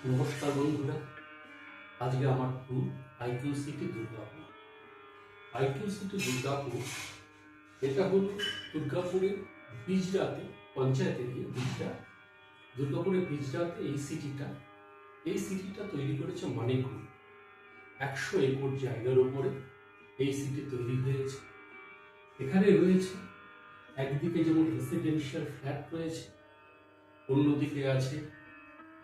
নমস্কার বন্ধুরা, আজকে আমার tour IQ city Durgapur. IQ city Durgapur এটা হলো দুর্গাপুরের বিজরাতে পঞ্চায়েত এরিয়া বিজরা। দুর্গাপুরের বিজরাতে এই সিটিটা তৈরি করেছে মানিকগুল। 100 একর জায়গার উপরে এই সিটি তৈরি হয়েছে। এখানে রয়েছে একদিকে যেমন রেসিডেন্সিয়াল ফ্ল্যাট রয়েছে, অন্যদিকে আছে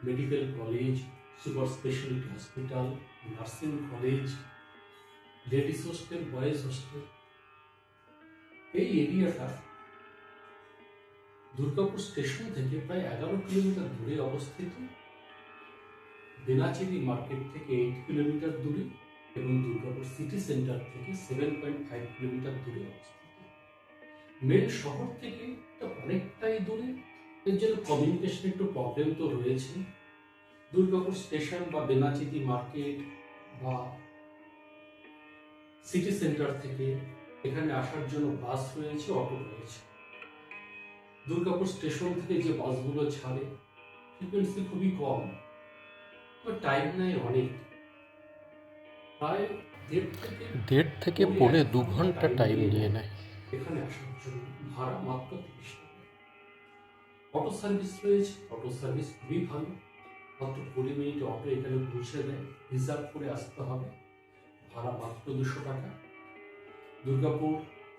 medical college, super speciality hospital, nursing college, ladies hostel, boys hostel. এই এরিয়াটা দুর্গাপুর স্টেশন থেকে প্রায় 11 কিলোমিটার দূরে অবস্থিত, বেনাচিরি মার্কেট থেকে 8 কিলোমিটার দূরে এবং দুর্গাপুর সিটি সেন্টার থেকে 7.5 কিলোমিটার দূরে অবস্থিত। মেন শহর থেকে অনেকটাই দূরে, এর জন্য কমিউনিকেশন একটু প্রবলেম তো রয়েছে। দুর্গাপুর স্টেশন বা বেনাচিতি মার্কেট বা সিটি সেন্টার থেকে এখানে আসার জন্য বাস রয়েছে, অটো রয়েছে। দুর্গাপুর স্টেশন থেকে যে বাসগুলো ছাড়ে ফ্রিকোয়েন্সি খুবই কম, তো টাইম নেয় অনেক, প্রায় দেড় থেকে পৌনে 2 ঘন্টা টাইম নিয়ে নেয় এখানে আসার জন্য। ভাড়া মাত্র 30 টাকা। অটো সার্ভিস রয়েছে, অটো সার্ভিস খুবই ভালো, মাত্র 20 মিনিটে অটো এখানে পৌঁছে দেয়। রিজার্ভ করে আসতে হবে, ভাড়া মাত্র 200 টাকা। দুর্গাপুর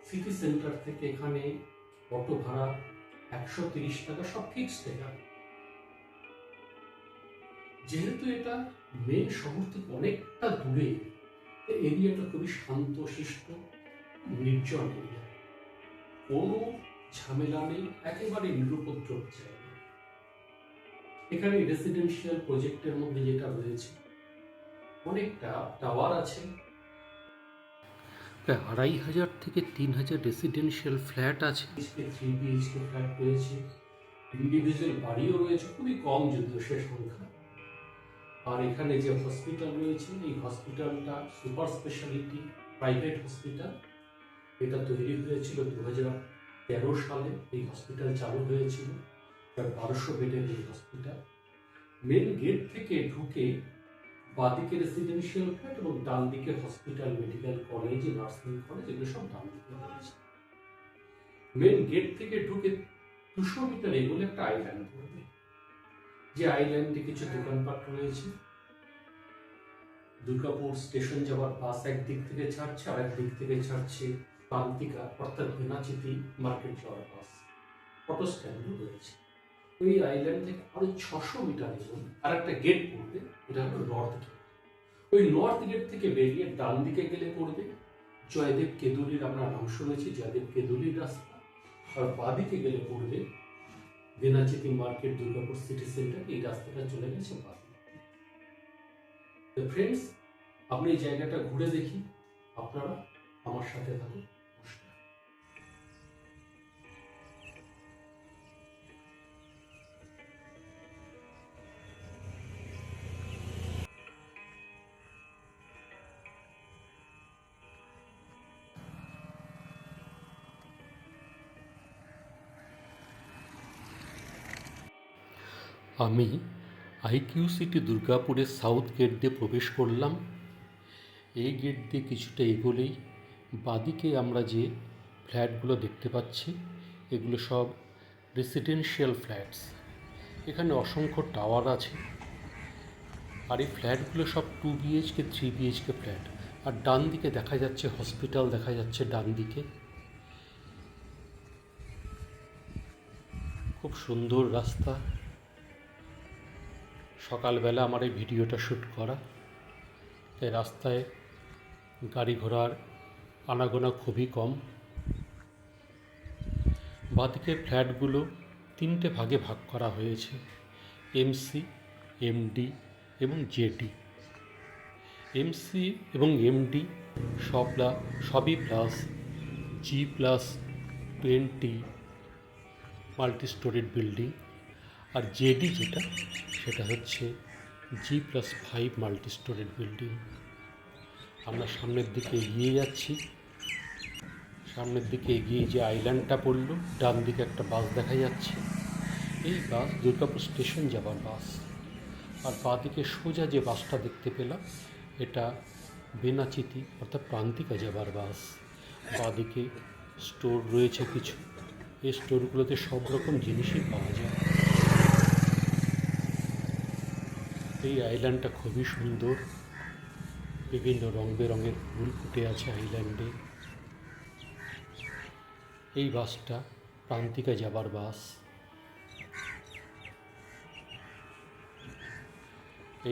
সিটি সেন্টার থেকে এখানে অটো ভাড়া 130 টাকা, সব ফিক্সড টাকা। যেহেতু এটা মেন শহর থেকে অনেকটা দূরে, এরিয়াটা খুবই শান্ত শিষ্ট, নির্জন এরিয়া, কোনো ঝামেলা নেই, একেবারে নিরুপদ্রব জায়গা। এখানে রেসিডেন্সিয়াল প্রজেক্টের মধ্যে যেটা রয়েছে, অনেকটা টাওয়ার আছে, প্রায় 2500 থেকে 3000 রেসিডেন্সিয়াল ফ্ল্যাট আছে, 3 বিএইচকে ফ্ল্যাট রয়েছে, ইন্ডিভিজুয়াল বাড়িও রয়েছে, খুবই কম যদিও সে সংখ্যা। আর এখানে যে হসপিটাল রয়েছে, এই হসপিটালটা সুপার স্পেশালিটি প্রাইভেট হসপিটাল। এটা তৈরি হয়েছিল 2013 সালে। এই হসপিটাল চালু হয়েছিল, প্রায় 1200 বেডের এই হসপিটাল। মেন গেট থেকে ঢুকে বাঁদিকে রেসিডেন্সিয়াল ফ্ল্যাট এবং ডান দিকে hospital, medical college, nursing college, এগুলো সব ডান দিকে রয়েছে। মেন গেট থেকে ঢুকে 200 মিটার এগুলো একটা আইল্যান্ড পড়বে, যে আইল্যান্ডে কিছু দোকানপাট রয়েছে। দুর্গাপুর স্টেশন যাওয়ার বাস একদিক থেকে ছাড়ছে, আর একদিক থেকে ছাড়ছে প্রান্তিকা অর্থাৎ বেনাচিতি মার্কেট যাওয়ার বাস। অটো স্ট্যান্ডও রয়েছে। ওই আইল্যান্ড থেকে আরো 600 মিটার এগোন আর একটা গেট পড়বে, এটা হলো নর্থ গেট। ওই নর্থ গেট থেকে বেরিয়ে ডান দিকে গেলে পড়বে জয়দেব কেদুলির, আমরা নাম শুনেছি, জয়দেব কেদুলির রাস্তা। আর বাঁদিকে গেলে পড়বে Benachiti market, Durgapur city centre. এই রাস্তাটা চলে গেছে বাঁদিকে। তো ফ্রেন্ডস, আপনি এই জায়গাটা ঘুরে দেখি, আপনারা আমার সাথে থাকুন। আমি আইকিউ সিটি দুর্গাপুরের সাউথ গেট দিয়ে প্রবেশ করলাম। এই গেট দিয়ে কিছুটা এগোলেই বাঁদিকে আমরা যে ফ্ল্যাটগুলো দেখতে পাচ্ছি, এগুলো সব রেসিডেন্সিয়াল ফ্ল্যাটস। এখানে অসংখ্য টাওয়ার আছে, আর এই ফ্ল্যাটগুলো সব 2 বিএইচকে 3 বিএইচকে ফ্ল্যাট। আর ডান দিকে দেখা যাচ্ছে হসপিটাল, দেখা যাচ্ছে ডান দিকে। খুব সুন্দর রাস্তা। সকালবেলা আমার এই ভিডিওটা শ্যুট করা, তাই রাস্তায় গাড়ি ঘোড়ার আনাগোনা খুবই কম। বাঁদিকের ফ্ল্যাটগুলো 3টে ভাগে ভাগ করা হয়েছে, এমসি, এমডি এবং জেডি। এমসি এবং এমডি সবই plus G+20 multi storeyed building. আর জেডি সেটা হচ্ছে G+5 মাল্টি স্টোরেড বিল্ডিং। আমরা সামনের দিকে এগিয়ে যাচ্ছি। সামনের দিকে এগিয়ে যে আইল্যান্ডটা পড়ল, ডান দিকে একটা বাস দেখা যাচ্ছে। এই বাস দুর্গাপুর স্টেশন যাবার বাস। আর বাঁদিকে সোজা যে বাসটা দেখতে পেলাম এটা বেনাচিতি অর্থাৎ প্রান্তিকা যাবার বাস। বাঁদিকে স্টোর রয়েছে কিছু, এই স্টোরগুলোতে সব রকম জিনিসই পাওয়া যায়। এই আইল্যান্ডটা খুবই সুন্দর, বিভিন্ন রং বেরঙের ফুল ফুটে আছে আইল্যান্ডে। এই বাসটা প্রান্তিকা যাবার বাস।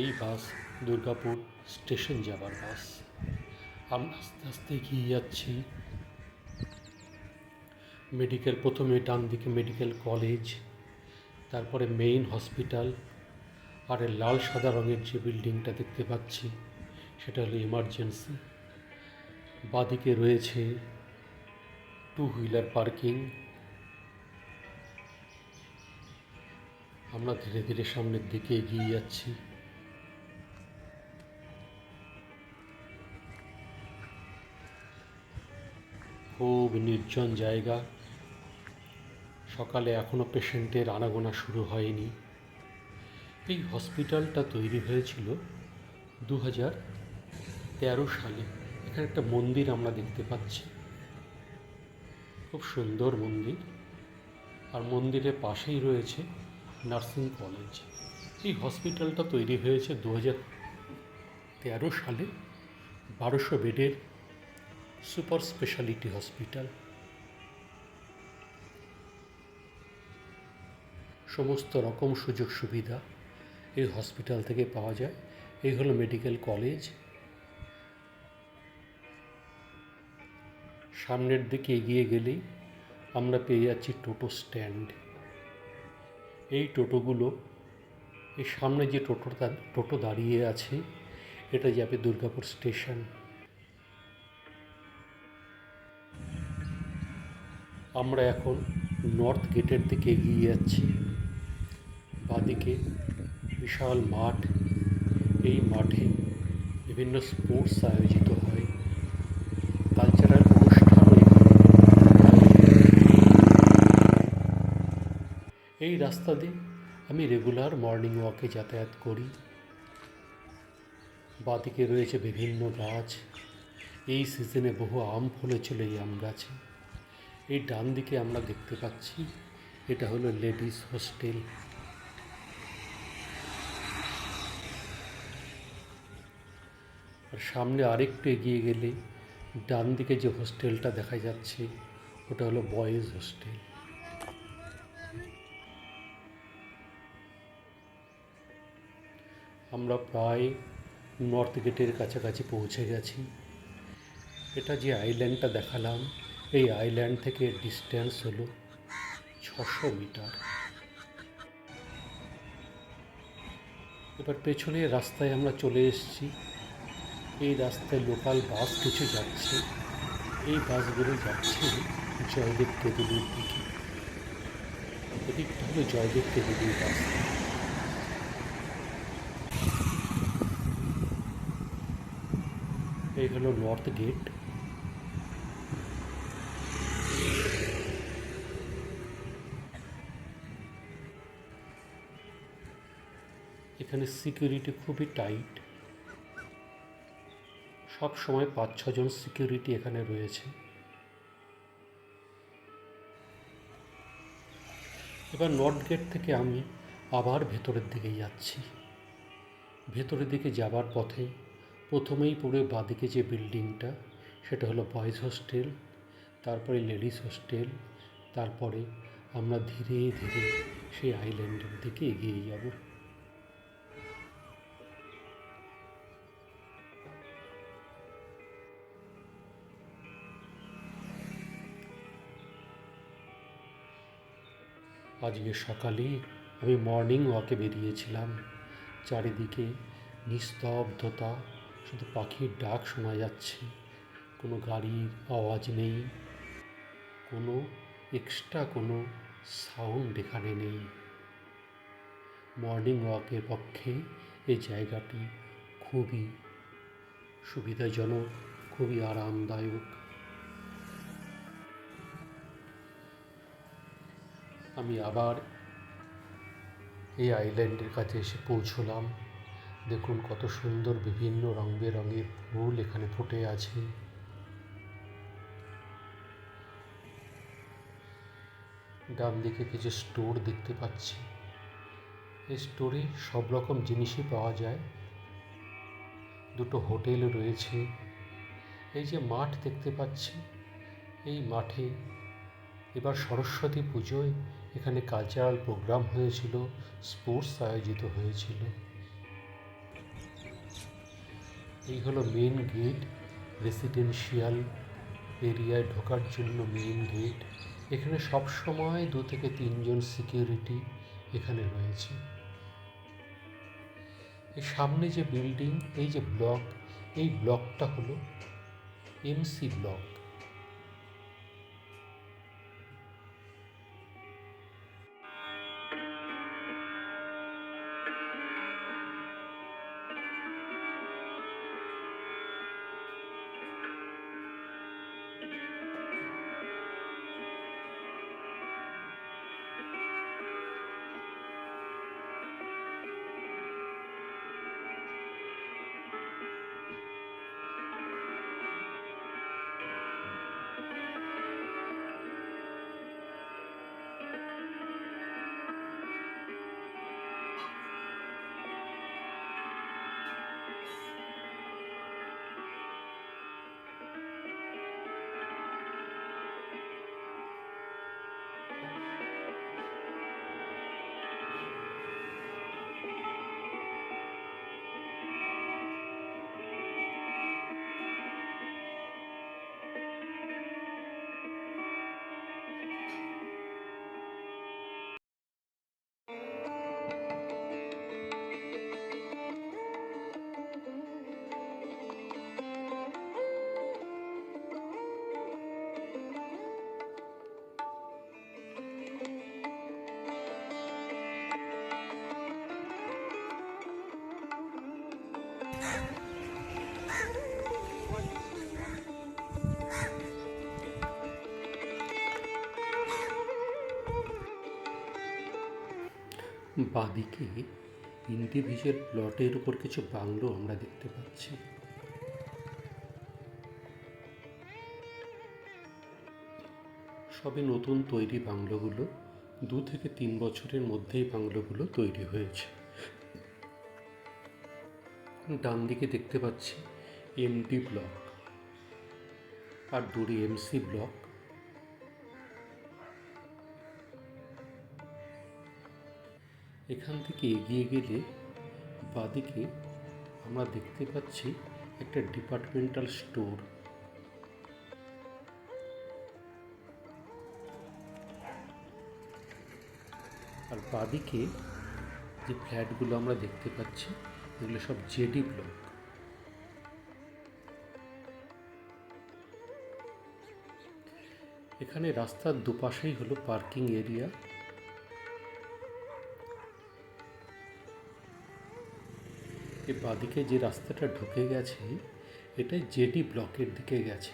এই বাস দুর্গাপুর স্টেশন যাবার বাস। আমরা আস্তে আস্তে এগিয়ে যাচ্ছি। মেডিকেল, প্রথমে ডান দিকে মেডিকেল কলেজ, তারপরে মেইন হসপিটাল, আর এই লাল সাদা রঙের যে বিল্ডিংটা দেখতে পাচ্ছি সেটা হলো এমার্জেন্সি। বাঁদিকে রয়েছে 2 হুইলার পার্কিং। আমরা ধীরে ধীরে সামনের দিকে এগিয়ে যাচ্ছি। খুব নির্জন জায়গা, সকালে এখনও পেশেন্টের আনাগোনা শুরু হয়নি। এই হসপিটালটা তৈরি হয়েছিল 2013 সালে। এখানে একটা মন্দির আমরা দেখতে পাচ্ছি, খুব সুন্দর মন্দির, আর মন্দিরের পাশেই রয়েছে নার্সিং কলেজ। এই হসপিটালটা তৈরি হয়েছে 2013 সালে। 1200 বেডের সুপার স্পেশালিটি হসপিটাল। সমস্ত রকম সুযোগ সুবিধা এই হসপিটাল থেকে পাওয়া যায়। এই হলো মেডিকেল কলেজ। সামনের দিকে এগিয়ে গেলেই আমরা পেয়ে যাচ্ছি টোটো স্ট্যান্ড। এই টোটোগুলো, এই সামনে যে টোটো দাঁড়িয়ে আছে এটা যাবে দুর্গাপুর স্টেশন। আমরা এখন নর্থ গেটের দিকে এগিয়ে যাচ্ছি। বাঁদিকে বিশাল মাঠ, এই মাঠে বিভিন্ন স্পোর্টস আয়োজিত হয়, কালচারাল অনুষ্ঠানও এখানে। এই রাস্তা দিয়ে আমি রেগুলার মর্নিং ওয়াকে যাতায়াত করি। বাঁদিকে রয়েছে বিভিন্ন গাছ, এই সিজনে বহু আম ফলেছিল এই আম গাছে। এই ডান দিকে আমরা দেখতে পাচ্ছি এটা হলো লেডিস হোস্টেল। আর সামনে আরেকটু এগিয়ে গেলে ডান দিকে যে হোস্টেলটা দেখা যাচ্ছে ওটা হলো বয়েজ হোস্টেল। আমরা প্রায় নর্থ গেটের কাছাকাছি পৌঁছে গেছি। এটা যে আইল্যান্ডটা দেখালাম, এই আইল্যান্ড থেকে ডিস্ট্যান্স হলো 600 মিটার। এবার পেছনের রাস্তায় আমরা চলে এসেছি। এই রাস্তায় লোকাল বাস কিছু যাচ্ছে। এই বাসগুলো যাচ্ছে জয়দেব কেঁদুলির দিকে। এদিকটা হলো জয়দেব কেঁদুলির রাস্তা। এই হলো নর্থ গেট। এখানে সিকিউরিটি খুবই টাইট, সব সময় 5-6 জন সিকিউরিটি এখানে রয়েছে। এবার নর্থ গেট থেকে আমি আবার ভেতরের দিকে যাচ্ছি। ভেতরের দিকে যাবার পথে প্রথমেই পড়ে বাঁদিকে যে বিল্ডিংটা সেটা হলো বয়েজ হোস্টেল, তারপরে লেডিস হোস্টেল, তারপরে আমরা ধীরে ধীরে সেই আইল্যান্ডের দিকে এগিয়ে যাব। আজকে সকালে আমি মর্নিং ওয়াকে বেরিয়েছিলাম। চারিদিকে নিস্তব্ধতা, শুধু পাখির ডাক শোনা যাচ্ছে, কোনো গাড়ির আওয়াজ নেই, কোনো এক্সট্রা কোনো সাউন্ড এখানে নেই। মর্নিং ওয়াকের পক্ষে এই জায়গাটি খুবই সুবিধাজনক, খুবই আরামদায়ক। আমি আবার এই আইল্যান্ডের কাছে এসে পৌঁছলাম। দেখুন কত সুন্দর বিভিন্ন রং বেরঙের ফুল এখানে ফুটে আছে। ডান দিকে কিছু স্টোর দেখতে পাচ্ছি। এই স্টোরে সব রকম জিনিসই পাওয়া যায়। দুটো হোটেল রয়েছে। এই যে মাঠ দেখতে পাচ্ছি, এই মাঠে এবার সরস্বতী পুজোয় এখানে কালচারাল প্রোগ্রাম হয়েছিল, স্পোর্টস আয়োজিত হয়েছিল। এই হলো মেন গেট, রেসিডেন্সিয়াল এরিয়ায় ঢোকার জন্য মেন গেট। এখানে সব সময় 2 থেকে 3 জন সিকিউরিটি এখানে রয়েছে। এই সামনে যে বিল্ডিং, এই যে ব্লক, এই ব্লকটা হলো এমসি ব্লক। বাঁদিকে ইন্ডিভিজুয়াল প্লটের উপর কিছু বাংলো আমরা দেখতে পাচ্ছি। সবে নতুন তৈরি বাংলোগুলো, 2 থেকে 3 বছরের মধ্যেই বাংলোগুলো তৈরি হয়েছে। ডান দিকে দেখতে পাচ্ছি এমডি ব্লক, আর দূরে এমসি ব্লক। এখান থেকে এগিয়ে গেলে বাঁদিকে আমরা দেখতে পাচ্ছি একটা ডিপার্টমেন্টাল স্টোর। আর বাঁদিকে যে ফ্ল্যাটগুলো আমরা দেখতে পাচ্ছি, এগুলো সব জেডি ব্লক। এখানে রাস্তার দুপাশেই হলো পার্কিং এরিয়া। এই বাঁদিকে যে রাস্তাটা ঢুকে গেছে, এটা জেডি ব্লকের দিকে গেছে।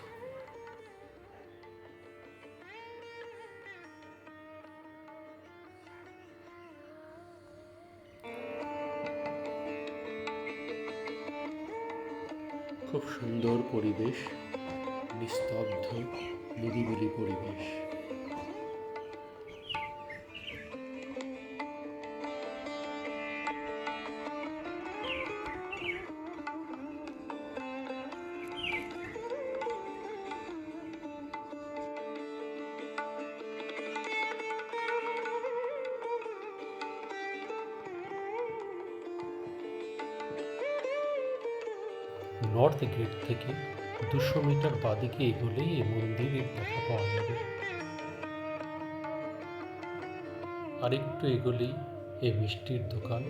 খুব সুন্দর পরিবেশ, নিস্তব্ধ নিরিবিলি পরিবেশ। নর্থ গেট থেকে 200 মিটার বাঁদিকে এগোলেই এই মন্দিরের দেখা পাওয়া যাবে। আরেকটু এগোলেই এই মিষ্টির দোকান।